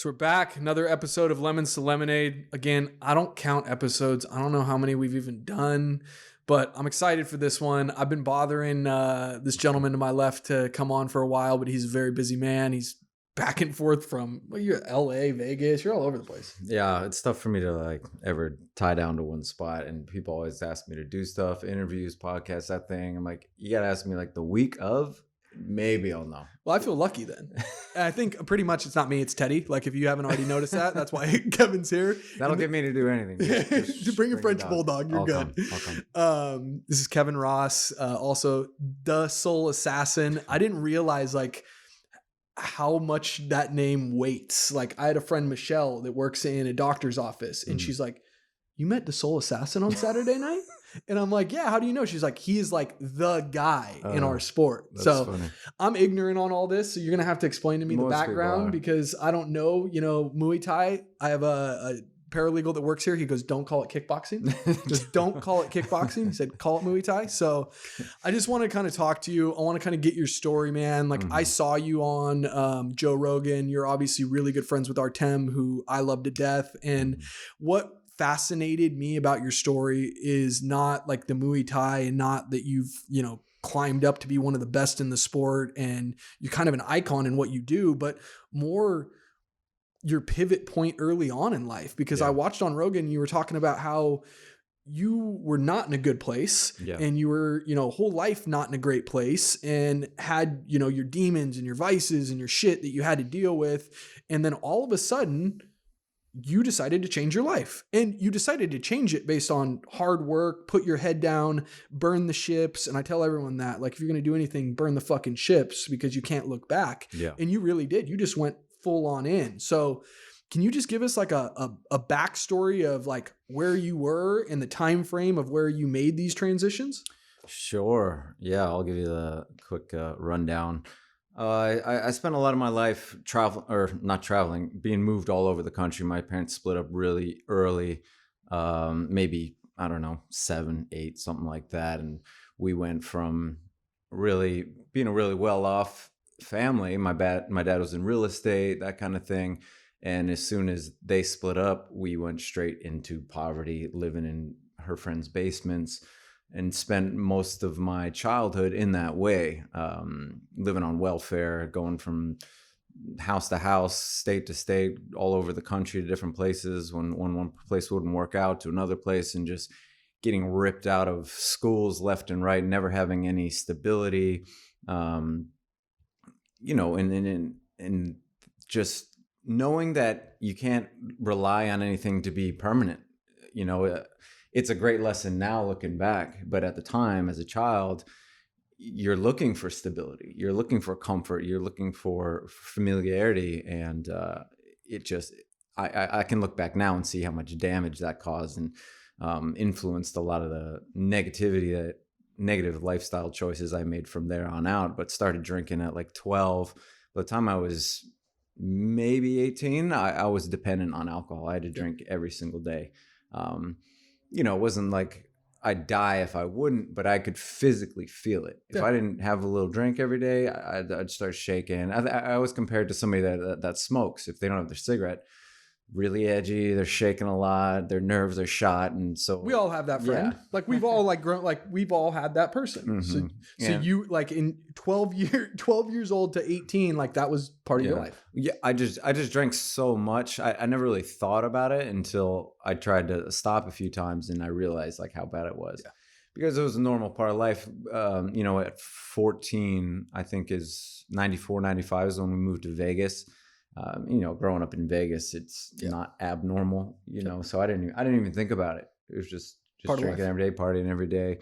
So we're back. Another episode of Lemons to Lemonade. Again, I don't count episodes. I don't know how many we've even done, but I'm excited for this one. I've been bothering this gentleman to my left to come on for a while, but he's a very busy man. He's back and forth from LA, Vegas. You're all over the place. Yeah, it's tough for me to ever tie down to one spot. And people always ask me to do stuff, interviews, podcasts, that thing. I'm like, you got to ask me the week of. Maybe I'll know. Well, I feel lucky then. I think pretty much it's not me, it's Teddy. If you haven't already noticed that, that's why Kevin's here. That'll get me to do anything. To bring a French bulldog, you're good. I'll come. This is Kevin Ross, also the Soul Assassin. I didn't realize how much that name weights. I had a friend, Michelle, that works in a doctor's office, and she's like, "You met the Soul Assassin on Saturday night?" And I'm like, "Yeah, how do you know?" She's like, "He is the guy in our sport." So funny. I'm ignorant on all this. So you're going to have to explain to me the background because I don't know, Muay Thai. I have a paralegal that works here. He goes, "Don't call it kickboxing. Just don't call it kickboxing." He said, "Call it Muay Thai." So I just want to kind of talk to you. I want to kind of get your story, man. I saw you on Joe Rogan. You're obviously really good friends with Artem, who I love to death. And what fascinated me about your story is not the Muay Thai and not that you've, climbed up to be one of the best in the sport and you're kind of an icon in what you do, but more your pivot point early on in life. Because I watched on Rogan, you were talking about how you were not in a good place and you were, whole life not in a great place and had, your demons and your vices and your shit that you had to deal with. And then all of a sudden you decided to change your life, and you decided to change it based on hard work, put your head down, burn the ships. And I tell everyone that, if you're going to do anything, burn the fucking ships because you can't look back. Yeah. And you really did. You just went full on in. So can you just give us a backstory of where you were and the time frame of where you made these transitions? Sure. Yeah, I'll give you the quick rundown. I spent a lot of my life being moved all over the country. My parents split up really early, maybe, I don't know, 7, 8, something like that. And we went from really being a really well-off family. My dad was in real estate, that kind of thing. And as soon as they split up, we went straight into poverty, living in her friends' basements, and spent most of my childhood in that way, living on welfare, going from house to house, state to state, all over the country to different places. When one place wouldn't work out, to another place, and just getting ripped out of schools left and right, never having any stability, and just knowing that you can't rely on anything to be permanent. It's a great lesson now looking back, but at the time as a child, you're looking for stability, you're looking for comfort, you're looking for familiarity. And I can look back now and see how much damage that caused and influenced a lot of the negative lifestyle choices I made from there on out. But started drinking at 12. By the time I was maybe 18, I was dependent on alcohol. I had to drink every single day. It wasn't I'd die if I wouldn't, but I could physically feel it. If I didn't have a little drink every day, I'd start shaking. I was compared to somebody that smokes. If they don't have their cigarette, really edgy, they're shaking a lot, their nerves are shot. And so we all have that friend. We've all grown, we've all had that person. So you in 12 years old to 18, that was part of your life. Yeah. I just drank so much. I never really thought about it until I tried to stop a few times, and I realized how bad it was. Yeah. Because it was a normal part of life. At 14, I think is 94, 95 is when we moved to Vegas. Growing up in Vegas, it's not abnormal, so I didn't even think about it. It was just drinking every day, partying every day,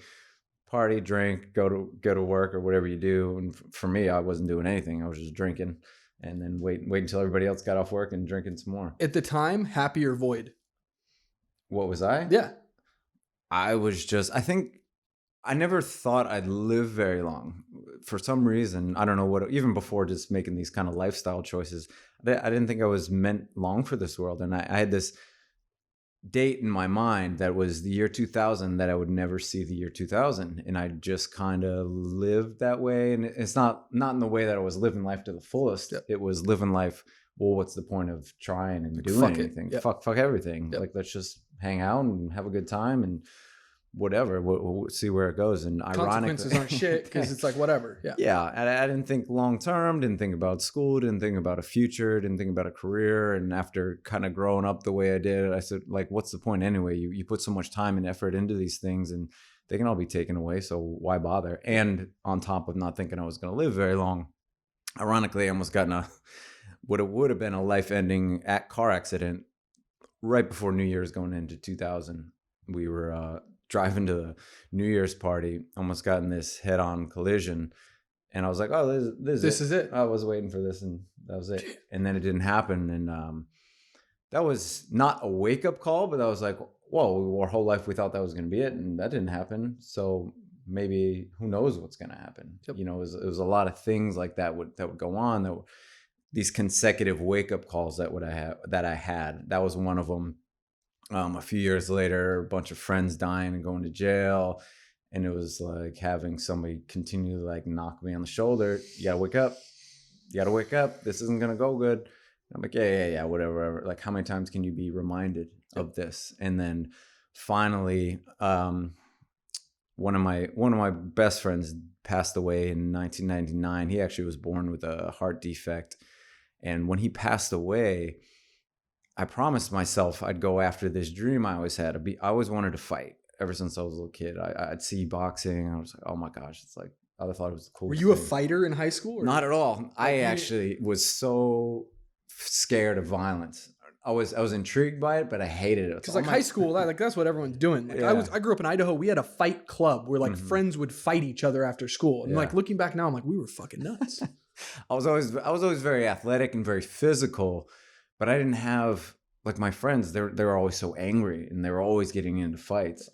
drink, go to work or whatever you do. And for me, I wasn't doing anything. I was just drinking and then wait until everybody else got off work and drinking some more. At the time, happy or void? What was I? Yeah. I think I never thought I'd live very long. For some reason, I don't know what, even before just making these kind of lifestyle choices, I didn't think I was meant long for this world. And I had this date in my mind that was the year 2000, that I would never see the year 2000. And I just kind of lived that way. And it's not in the way that I was living life to the fullest. It was living life well, what's the point of trying and Like, doing fuck it. anything? Yep. Fuck everything. Yep. Like, let's just hang out and have a good time and whatever. We'll see where it goes. And Consequences ironically, aren't shit because it's like whatever. Yeah. yeah, I didn't think long term, didn't think about school, didn't think about a future, didn't think about a career. And after kind of growing up the way I did, I said, like, what's the point anyway? You put so much time and effort into these things and they can all be taken away. So why bother? And on top of not thinking I was going to live very long, ironically, I almost got in what it would have been a life-ending car accident right before New Year's going into 2000. We were driving to the New Year's party, almost got in this head-on collision. And I was like, oh, this This is it. I was waiting for this, and that was it. And then it didn't happen. And that was not a wake-up call, but that was like, whoa, our whole life we thought that was going to be it, and that didn't happen. So maybe who knows what's going to happen? Yep. You know, it was a lot of things like that would go on. These consecutive wake-up calls that I had. That was one of them. A few years later, a bunch of friends dying and going to jail. And it was like having somebody continue to like knock me on the shoulder. You gotta wake up. You gotta wake up. This isn't gonna go good. And I'm like, yeah, whatever. Like, how many times can you be reminded of this? And then finally, one of my best friends passed away in 1999. He actually was born with a heart defect. And when he passed away, I promised myself I'd go after this dream I always had. I always wanted to fight ever since I was a little kid. I'd see boxing. I was like, oh my gosh, it's like, I thought it was the coolest Were you a thing. fighter in high school? Or? Not at all. I actually was so scared of violence. I was intrigued by it, but I hated it. Because like high school, like that's what everyone's doing. Like Yeah. I grew up in Idaho. We had a fight club where like friends would fight each other after school. And like looking back now, I'm like, we were fucking nuts. I was always very athletic and very physical, but I didn't have like my friends. They were always so angry and they were always getting into fights,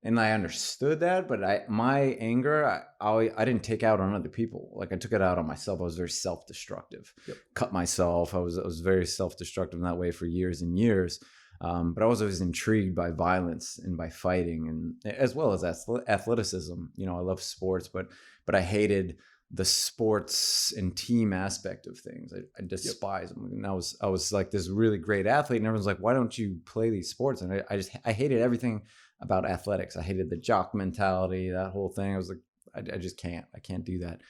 and I understood that. But my anger, I didn't take out on other people. Like I took it out on myself. I was very self-destructive. Yep. Cut myself. I was very self-destructive in that way for years and years. But I was always intrigued by violence and by fighting, and as well as athleticism. You know, I love sports, but I hated the sports and team aspect of things. I despise them. And I was like this really great athlete, and everyone's like, why don't you play these sports? And I hated everything about athletics. I hated the jock mentality, that whole thing. I was like, I just can't. I can't do that.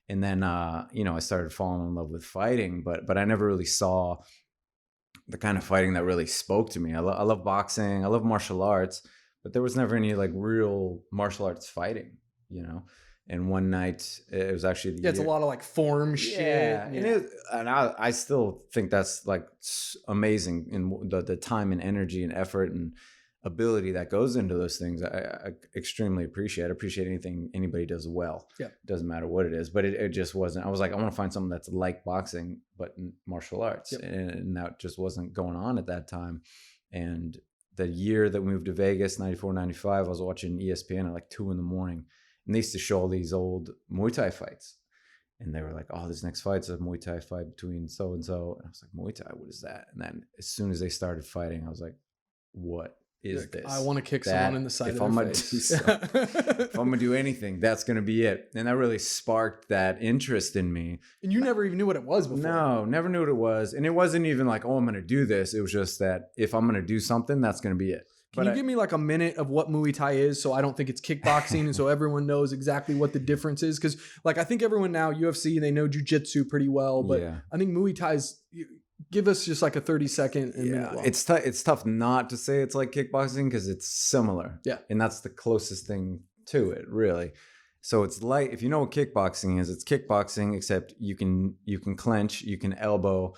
And then you know, I started falling in love with fighting, but I never really saw the kind of fighting that really spoke to me. I love boxing. I love martial arts, but there was never any like real martial arts fighting, you know. And one night, it was actually it's a lot of like form shit. Yeah. And I still think that's like amazing in the time and energy and effort and ability that goes into those things. I extremely appreciate. I appreciate anything anybody does well. Yeah. It doesn't matter what it is, but it just wasn't. I was like, I want to find something that's like boxing, but martial arts. Yep. And that just wasn't going on at that time. And the year that we moved to Vegas, 94, 95, I was watching ESPN at like 2 a.m. And they used to show all these old Muay Thai fights. And they were like, oh, this next fight's a Muay Thai fight between so-and-so. And I was like, Muay Thai, what is that? And then as soon as they started fighting, I was like, what is this? I want to kick someone in the side of their face. If I'm going to do anything, that's going to be it. And that really sparked that interest in me. And you never even knew what it was before. No, never knew what it was. And it wasn't even like, oh, I'm going to do this. It was just that if I'm going to do something, that's going to be it. Can you give me like a minute of what Muay Thai is so I don't think it's kickboxing and so everyone knows exactly what the difference is? Because like I think everyone now, UFC, they know jiu-jitsu pretty well, but I think Muay Thai's, give us just like a 30-second minute long. It's tough not to say it's like kickboxing because it's similar. Yeah. And that's the closest thing to it, really. So it's like, if you know what kickboxing is, it's kickboxing, except you can clench, you can elbow.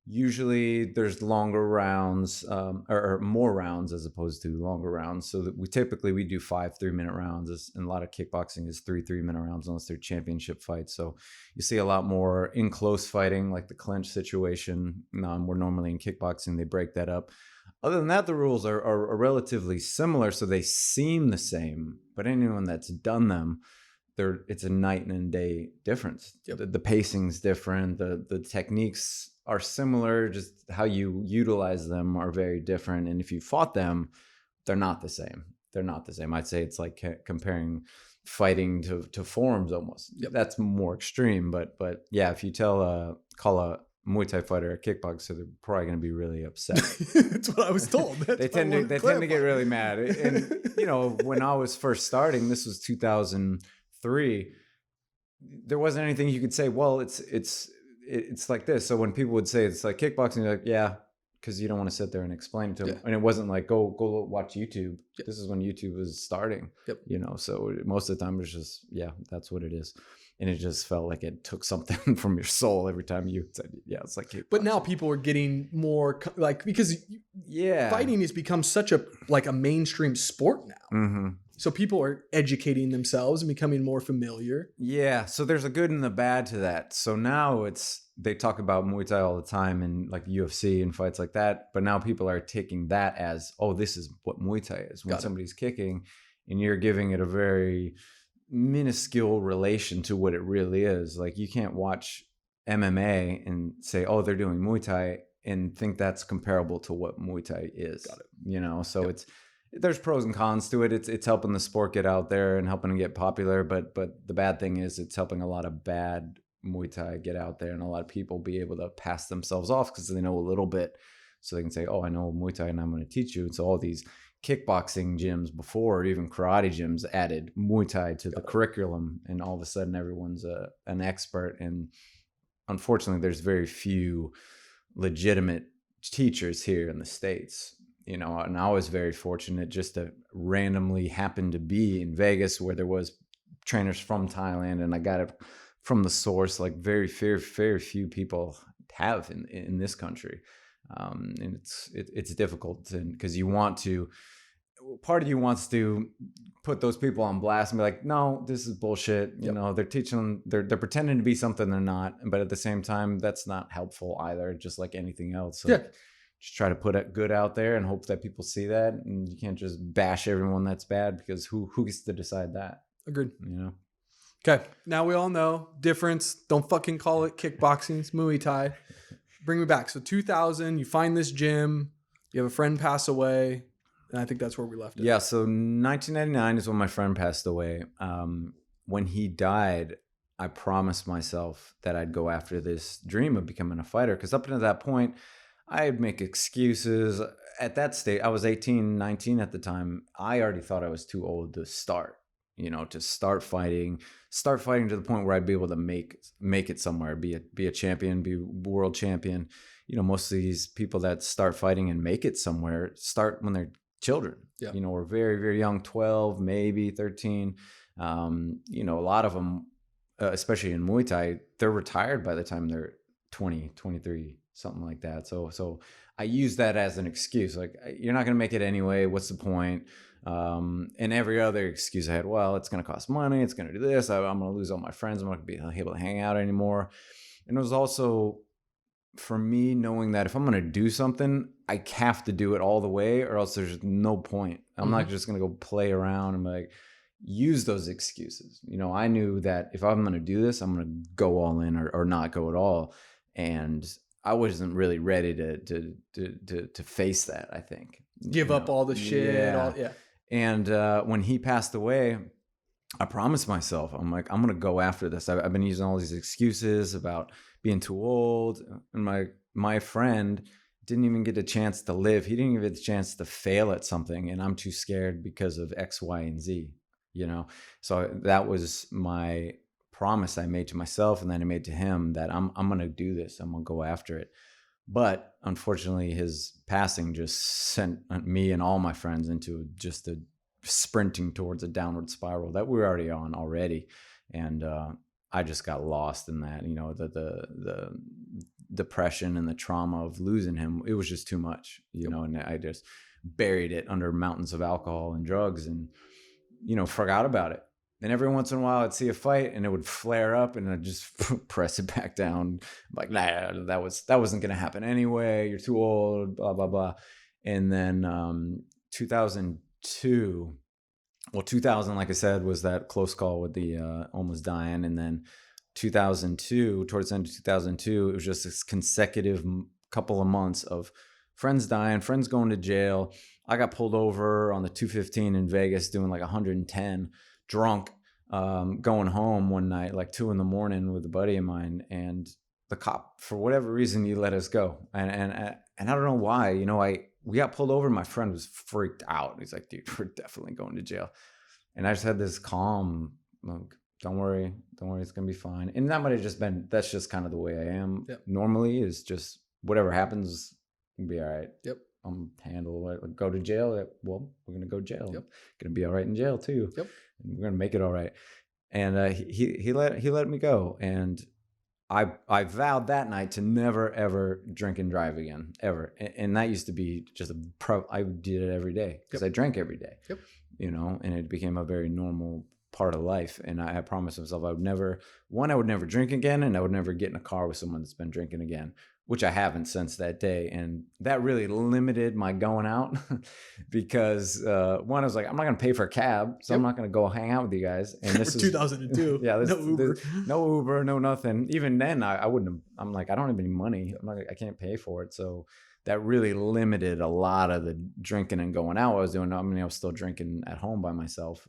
Usually there's longer rounds or more rounds as opposed to longer rounds. So that we do 5 3-minute rounds, and a lot of kickboxing is 3 3-minute rounds unless they're championship fights. So you see a lot more in close fighting, like the clinch situation. Where normally in kickboxing they break that up. Other than that, the rules are relatively similar, so they seem the same. But anyone that's done them, it's a night and day difference. Yep. The pacing's different. The techniques are similar, just how you utilize them are very different. And if you fought them, they're not the same. I'd say it's like comparing fighting to forms almost. Yep. That's more extreme, but yeah, if you call Muay Thai fighter or kickboxer, they're probably going to be really upset. That's what I was told. They tend to get really mad. And you know, when I was first starting, this was 2003. There wasn't anything you could say. Well, it's like this. So when people would say it's like kickboxing, you're like, yeah, because you don't want to sit there and explain it to them. Yeah. And it wasn't like go watch YouTube. Yep. This is when YouTube was starting. Yep. You know, so most of the time it's just, yeah, that's what it is. And it just felt like it took something from your soul every time you said, yeah, it's like kickboxing. But now people are getting more like, because fighting has become such a mainstream sport now. Mm-hmm. So people are educating themselves and becoming more familiar. Yeah. So there's a good and the bad to that. So now they talk about Muay Thai all the time and like UFC and fights like that. But now people are taking that as, oh, this is what Muay Thai is. When somebody's kicking and you're giving it a very minuscule relation to what it really is. Like you can't watch MMA and say, oh, they're doing Muay Thai and think that's comparable to what Muay Thai is. Got it. You know, so there's pros and cons to it. It's helping the sport get out there and helping it get popular. But the bad thing is it's helping a lot of bad Muay Thai get out there and a lot of people be able to pass themselves off because they know a little bit. So they can say, oh, I know Muay Thai and I'm going to teach you. And so all these kickboxing gyms before, or even karate gyms, added Muay Thai to the curriculum. And all of a sudden everyone's an expert. And unfortunately, there's very few legitimate teachers here in the States. You know, and I was very fortunate just to randomly happen to be in Vegas where there was trainers from Thailand, and I got it from the source like very few people have in this country. And it's difficult because you want to, part of you wants to put those people on blast and be like, no, this is bullshit. You know, they're teaching, they're pretending to be something they're not. But at the same time, that's not helpful either, just like anything else. So just try to put it good out there and hope that people see that. And you can't just bash everyone that's bad, because who gets to decide that? Agreed. You know? Okay. Now we all know difference. Don't fucking call it kickboxing. It's Muay Thai. Bring me back. So 2000, you find this gym, you have a friend pass away, and I think that's where we left it. Yeah. So 1999 is when my friend passed away. When he died, I promised myself that I'd go after this dream of becoming a fighter. Because up until that point, I'd make excuses. At that stage, I was 18, 19 at the time. I already thought I was too old to start, to start fighting to the point where I'd be able to make it somewhere, be a champion, be world champion. Most of these people that start fighting and make it somewhere start when they're children, or very, very young, 12, maybe 13. A lot of them, especially in Muay Thai, they're retired by the time they're 20, 23, something like that. So I use that as an excuse. Like, you're not going to make it anyway. What's the point? And every other excuse I had, well, it's going to cost money. It's going to do this. I'm going to lose all my friends. I'm not going to be able to hang out anymore. And it was also for me knowing that if I'm going to do something, I have to do it all the way, or else there's no point. I'm not just going to go play around and like use those excuses. I knew that if I'm going to do this, I'm going to go all in or not go at all. And I wasn't really ready to face that, I think. Give up all the shit. Yeah. And when he passed away, I promised myself, I'm like, I'm going to go after this. I've been using all these excuses about being too old. And my friend didn't even get a chance to live. He didn't even get a chance to fail at something. And I'm too scared because of X, Y, and Z, So that was my promise I made to myself, and then I made to him, that I'm going to do this. I'm going to go after it. But unfortunately, his passing just sent me and all my friends into just a sprinting towards a downward spiral that we were already on already. And I just got lost in that, the depression and the trauma of losing him. It was just too much, and I just buried it under mountains of alcohol and drugs and, forgot about it. And every once in a while I'd see a fight and it would flare up and I'd just press it back down. I'm like, nah, that wasn't going to happen anyway. You're too old, blah, blah, blah. And then 2002, 2000, like I said, was that close call with the almost dying. And then 2002, towards the end of 2002, it was just this consecutive couple of months of friends dying, friends going to jail. I got pulled over on the 215 in Vegas doing like 110. Drunk, going home one night, like 2 a.m. with a buddy of mine. And the cop, for whatever reason, he let us go. And I don't know why, we got pulled over. My friend was freaked out. He's like, dude, we're definitely going to jail. And I just had this calm, like, don't worry, it's going to be fine. And that might have just been, that's just kind of the way I am. Yep. Normally, is just whatever happens, it'll be all right. Yep. I'm handle it. Go to jail. Well, we're going to go to jail. Yep. Going to be all right in jail too. Yep. And we're going to make it all right. And he let me go. And I vowed that night to never, ever drink and drive again, ever. And that used to be just I did it every day because I drank every day. Yep. And it became a very normal part of life. And I promised myself I would never drink again, and I would never get in a car with someone that's been drinking again, which I haven't since that day. And that really limited my going out because one, I was like, I'm not going to pay for a cab, so I'm not going to go hang out with you guys. And this is 2002. Yeah, no Uber. No Uber, no nothing. Even then, I wouldn't have. I'm like, I don't have any money. I can't pay for it. So that really limited a lot of the drinking and going out I was doing. I mean, I was still drinking at home by myself,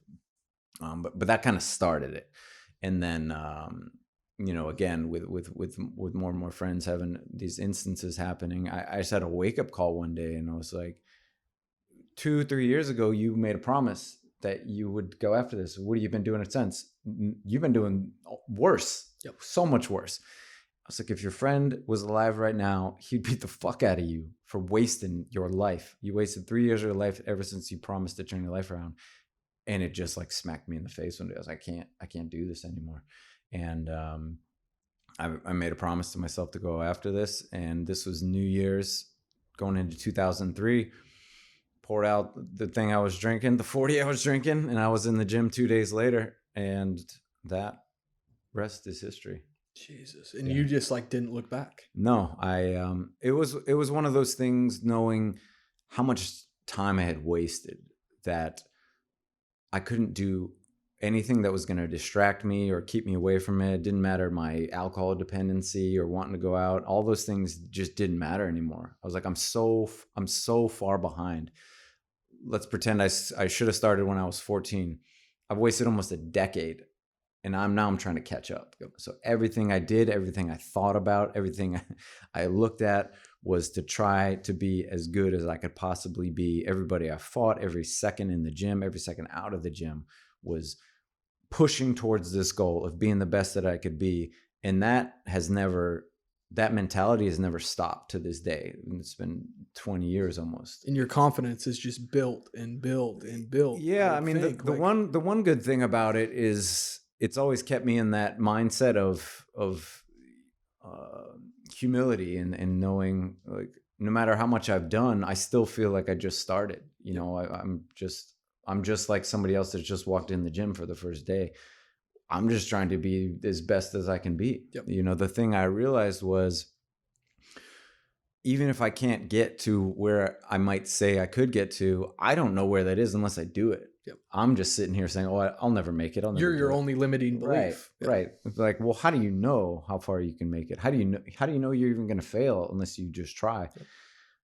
but that kind of started it. And then again, with more and more friends having these instances happening, I just had a wake up call one day, and I was like, 2-3 years ago, you made a promise that you would go after this. What have you been doing it since? You've been doing worse. Yep. So much worse. I was like, if your friend was alive right now, he'd beat the fuck out of you for wasting your life. You wasted 3 years of your life ever since you promised to turn your life around. And it just like smacked me in the face one day. I was like, I can't do this anymore. And I made a promise to myself to go after this. And this was New Year's going into 2003. Poured out the thing I was drinking, the 40 I was drinking, and I was in the gym 2 days later. And that rest is history. Jesus. And you just like didn't look back. No, it was one of those things, knowing how much time I had wasted, that I couldn't do anything that was going to distract me or keep me away from it. It didn't matter my alcohol dependency or wanting to go out. All those things just didn't matter anymore. I was like, I'm so far behind. Let's pretend I should have started when I was 14. I've wasted almost a decade, and I'm trying to catch up. So everything I did, everything I thought about, everything I looked at was to try to be as good as I could possibly be. Everybody I fought, every second in the gym, every second out of the gym, was pushing towards this goal of being the best that I could be. And that mentality has never stopped to this day. And it's been 20 years almost. And your confidence is just built and built and built. Yeah. I mean, the one good thing about it is it's always kept me in that mindset of humility and knowing, like, no matter how much I've done, I still feel like I just started. I'm just like somebody else that's just walked in the gym for the first day. I'm just trying to be as best as I can be. Yep. The thing I realized was, even if I can't get to where I might say I could get to, I don't know where that is unless I do it. Yep. I'm just sitting here saying, "Oh, I'll never make it." You're your only limiting belief. Right. It's like, well, how do you know how far you can make it? How do you know you're even going to fail unless you just try? Yep.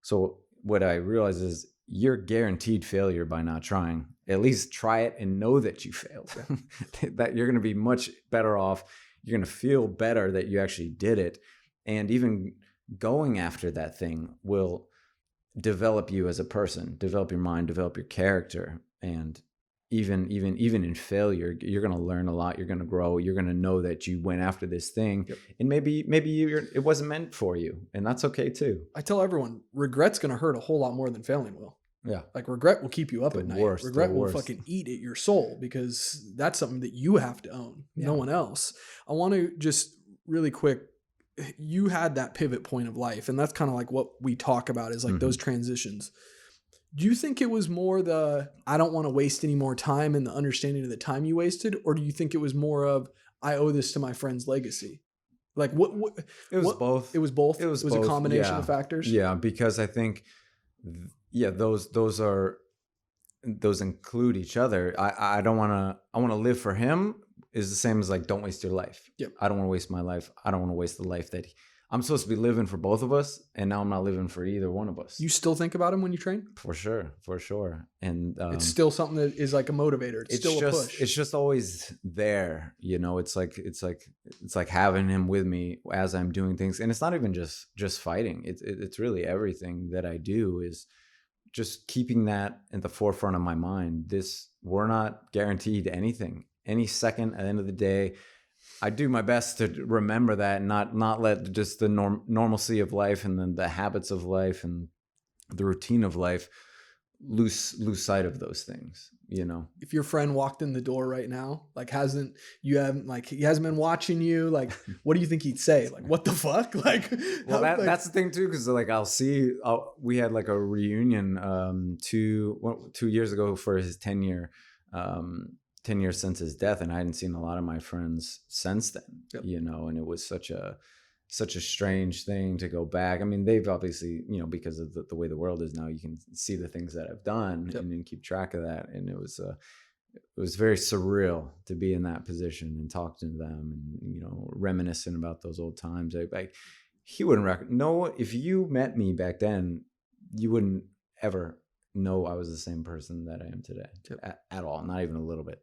So what I realize is, you're guaranteed failure by not trying. At least try it and know that you failed. Yeah. That you're going to be much better off. You're going to feel better that you actually did it. And even going after that thing will develop you as a person, develop your mind, develop your character. And even in failure, you're going to learn a lot. You're going to grow. You're going to know that you went after this thing. Yep. And maybe it wasn't meant for you, and that's okay too. I tell everyone, regret's going to hurt a whole lot more than failing will. Yeah. Like, regret will keep you up at night. Regret will fucking eat at your soul, because that's something that you have to own. Yeah. No one else. I want to just really quick, you had that pivot point of life, and that's kind of like what we talk about is like those transitions. Do you think it was more I don't want to waste any more time and the understanding of the time you wasted? Or do you think it was more of, I owe this to my friend's legacy? Like what it was both. It was both. It was both. A combination of factors. Yeah. Because I think, those include each other. I want to live for him is the same as like, don't waste your life. Yep. I don't want to waste my life. I don't want to waste the life that I'm supposed to be living for both of us, and now I'm not living for either one of us. You still think about him when you train? For sure. And It's still something that is like a motivator. It's still a push. It's just always there, It's like having him with me as I'm doing things, and it's not even just fighting. It's really everything that I do is just keeping that at the forefront of my mind. We're not guaranteed anything. Any second at the end of the day, I do my best to remember that and not let just the normalcy of life and then the habits of life and the routine of life lose sight of those things. If your friend walked in the door right now, like he hasn't been watching you, like what do you think he'd say? Like, what the fuck? Like, well, that's the thing too, because like we had like a reunion 2 years ago for his 10 years since his death, and I hadn't seen a lot of my friends since then. Yep. And it was such a strange thing to go back. I mean, they've obviously, because of the way the world is now, you can see the things that I've done. Yep. And then keep track of that. And it was very surreal to be in that position and talk to them and, reminiscing about those old times. He wouldn't know. If you met me back then, you wouldn't ever know I was the same person that I am today. Yep. At all. Not even a little bit.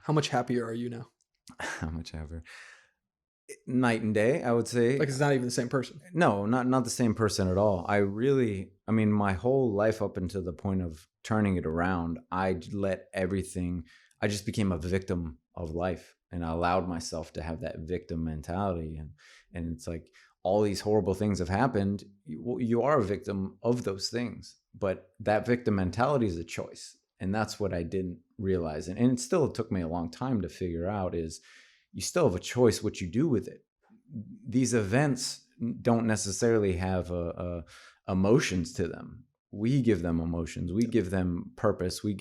How much happier are you now? How much happier? Night and day, I would say. Like, it's not even the same person. No, not the same person at all. My whole life up until the point of turning it around, I just became a victim of life, and I allowed myself to have that victim mentality. And it's like, all these horrible things have happened. You are a victim of those things, but that victim mentality is a choice. And that's what I didn't realize. And it still took me a long time to figure out is you still have a choice what you do with it. These events don't necessarily have emotions to them. We give them emotions. We give them purpose. We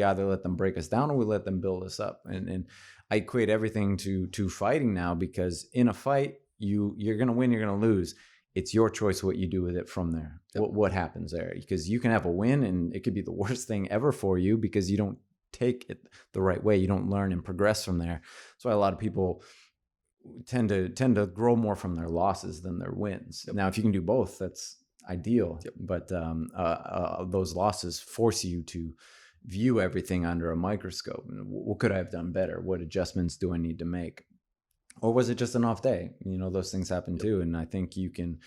either let them break us down or we let them build us up. And I equate everything to fighting now, because in a fight, you're going to win, you're going to lose. It's your choice what you do with it from there. Yep. What happens there? Because you can have a win and it could be the worst thing ever for you because you don't take it the right way. You don't learn and progress from there. That's why a lot of people tend to grow more from their losses than their wins. Yep. Now, if you can do both, that's ideal. Yep. But those losses force you to view everything under a microscope. What could I have done better? What adjustments do I need to make? Or was it just an off day? Those things happen too. And I think you can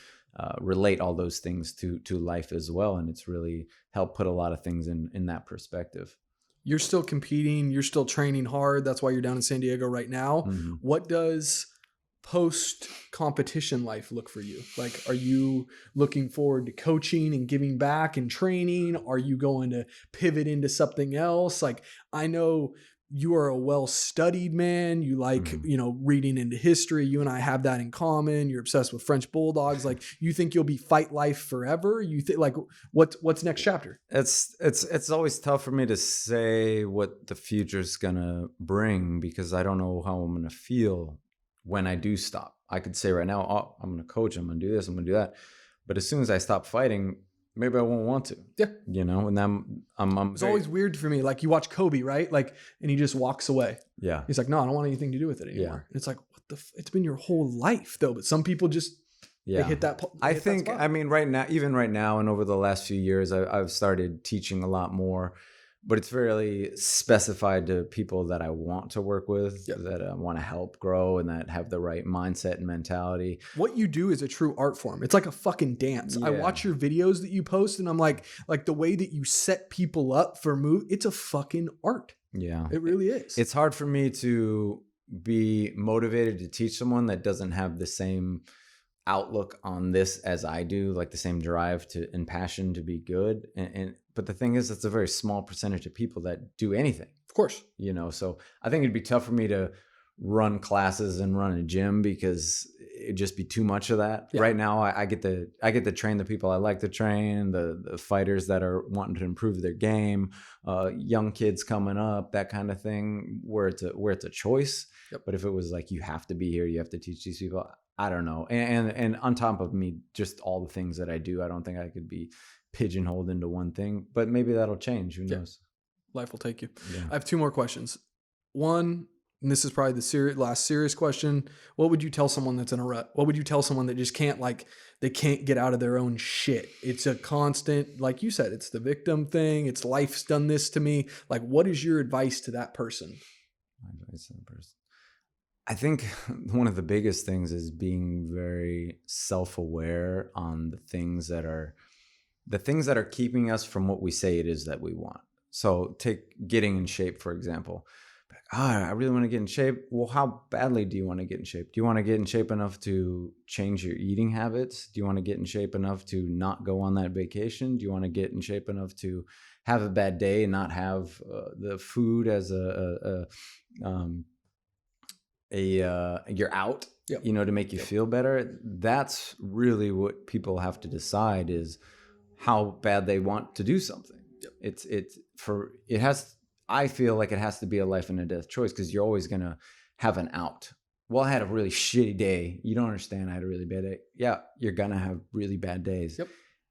relate all those things to life as well. And it's really helped put a lot of things in that perspective. You're still competing. You're still training hard. That's why you're down in San Diego right now. Mm-hmm. What does post-competition life look for you? Like, are you looking forward to coaching and giving back and training? Are you going to pivot into something else? Like, I know you are a well-studied man. You like, reading into history. You and I have that in common. You're obsessed with French bulldogs. Like, you think you'll be fight life forever? You think, like, what's next chapter? It's always tough for me to say what the future's gonna bring, because I don't know how I'm gonna feel when I do stop. I could say right now, oh, I'm gonna coach, I'm gonna do this, I'm gonna do that. But as soon as I stop fighting, maybe I won't want to. Yeah. And I'm it's always weird for me. Like, you watch Kobe, right? Like, and he just walks away. Yeah. He's like, no, I don't want anything to do with it anymore. Yeah. And it's like, it's been your whole life though. But some people just, they hit that. I think, right now, and over the last few years, I've started teaching a lot more, but it's fairly specified to people that I want to work with, that I want to help grow and that have the right mindset and mentality. What you do is a true art form. It's like a fucking dance. Yeah. I watch your videos that you post and I'm like the way that you set people up for it's a fucking art. Yeah. It really is. It's hard for me to be motivated to teach someone that doesn't have the same outlook on this as I do, like the same drive and passion to be good. But the thing is, it's a very small percentage of people that do anything. Of course. So I think it'd be tough for me to run classes and run a gym because it'd just be too much of that. Yeah. Right now, I get to train the people I like to train, the fighters that are wanting to improve their game, young kids coming up, that kind of thing, where it's a choice. Yep. But if it was like, you have to be here, you have to teach these people, I don't know. And on top of me, just all the things that I do, I don't think I could be pigeonholed into one thing, but maybe that'll change. Who knows? Life will take you. Yeah. I have two more questions. One, and this is probably the last serious question. What would you tell someone that's in a rut? What would you tell someone that just can't, like, they can't get out of their own shit? It's a constant, like you said, it's the victim thing. It's life's done this to me. Like, what is your advice to that person? My advice to the person. I think one of the biggest things is being very self-aware on the things that are keeping us from what we say it is that we want. So take getting in shape, for example. I really want to get in shape. Well, how badly do you want to get in shape? Do you want to get in shape enough to change your eating habits? Do you want to get in shape enough to not go on that vacation? Do you want to get in shape enough to have a bad day and not have the food as you're out, Yep. to make you feel better? That's really what people have to decide, is how bad they want to do something. Yep. I feel like it has to be a life and a death choice, because you're always going to have an out. Well, I had a really shitty day. You don't understand. I had a really bad day. Yeah, you're going to have really bad days. Yep.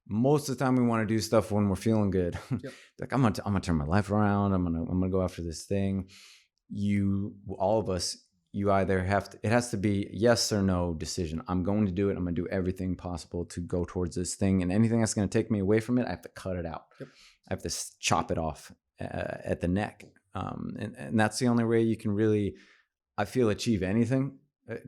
Most of the time we want to do stuff when we're feeling good. Yep. Like, I'm going to turn my life around. I'm going to go after this thing. All of us, you either it has to be yes or no decision. I'm going to do it. I'm going to do everything possible to go towards this thing. And anything that's going to take me away from it, I have to cut it out. Yep. I have to chop it off at the neck. And that's the only way you can really, I feel, achieve anything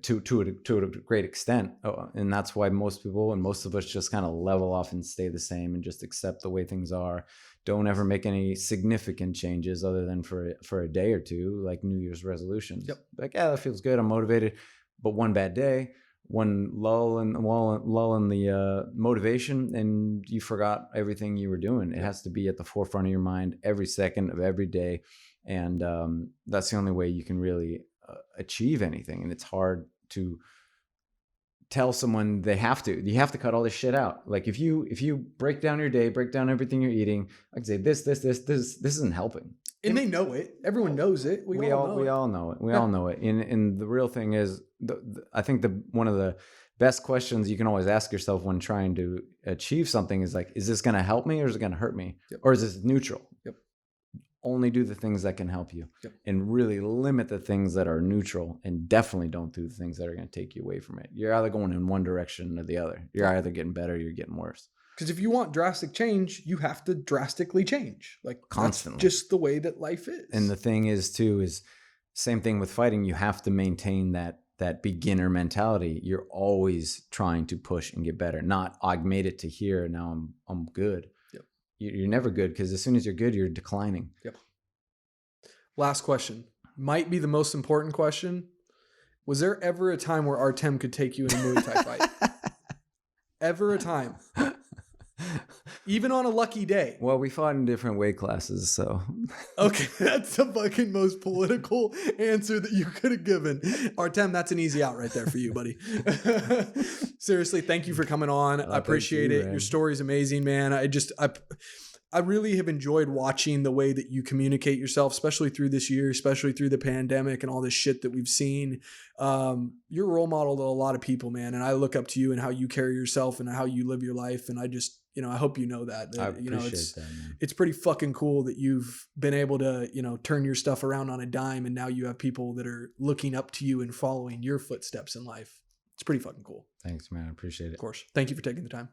to a great extent. And that's why most people and most of us just kind of level off and stay the same and just accept the way things are. Don't ever make any significant changes other than for a day or two, like New Year's resolutions. Yep. Like, yeah, that feels good. I'm motivated. But one bad day, one lull in the motivation, and you forgot everything you were doing. It has to be at the forefront of your mind every second of every day. And that's the only way you can really achieve anything. And it's hard to tell someone you have to cut all this shit out. Like, if you break down your day, break down everything you're eating, I can say this isn't helping. And they know it. Everyone knows it. We all know it. We all know it. And the real thing is, I think one of the best questions you can always ask yourself when trying to achieve something is like, is this going to help me or is it going to hurt me? Yep. Or is this neutral? Yep. Only do the things that can help you. Yep. And really limit the things that are neutral, and definitely don't do the things that are going to take you away from it. You're either going in one direction or the other. You're either getting better or you're getting worse. Because if you want drastic change, you have to drastically change. Like, constantly. That's just the way that life is. And the thing is same thing with fighting. You have to maintain that beginner mentality. You're always trying to push and get better. Not, I made it to here, now I'm good. Yep. You're never good, because as soon as you're good, you're declining. Yep. Last question. Might be the most important question. Was there ever a time where Artem could take you in a Muay Thai fight? Ever a time? Even on a lucky day? Well, we fought in different weight classes, so. Okay, that's the fucking most political answer that you could have given. Artem, that's an easy out right there for you, buddy. Seriously, thank you for coming on. I appreciate it. Man. Your story's amazing, man. I really have enjoyed watching the way that you communicate yourself, especially through this year, especially through the pandemic and all this shit that we've seen. You're a role model to a lot of people, man. And I look up to you and how you carry yourself and how you live your life. And I just, I hope you know that. I appreciate that, man. It's pretty fucking cool that you've been able to, turn your stuff around on a dime. And now you have people that are looking up to you and following your footsteps in life. It's pretty fucking cool. Thanks, man. I appreciate it. Of course. Thank you for taking the time.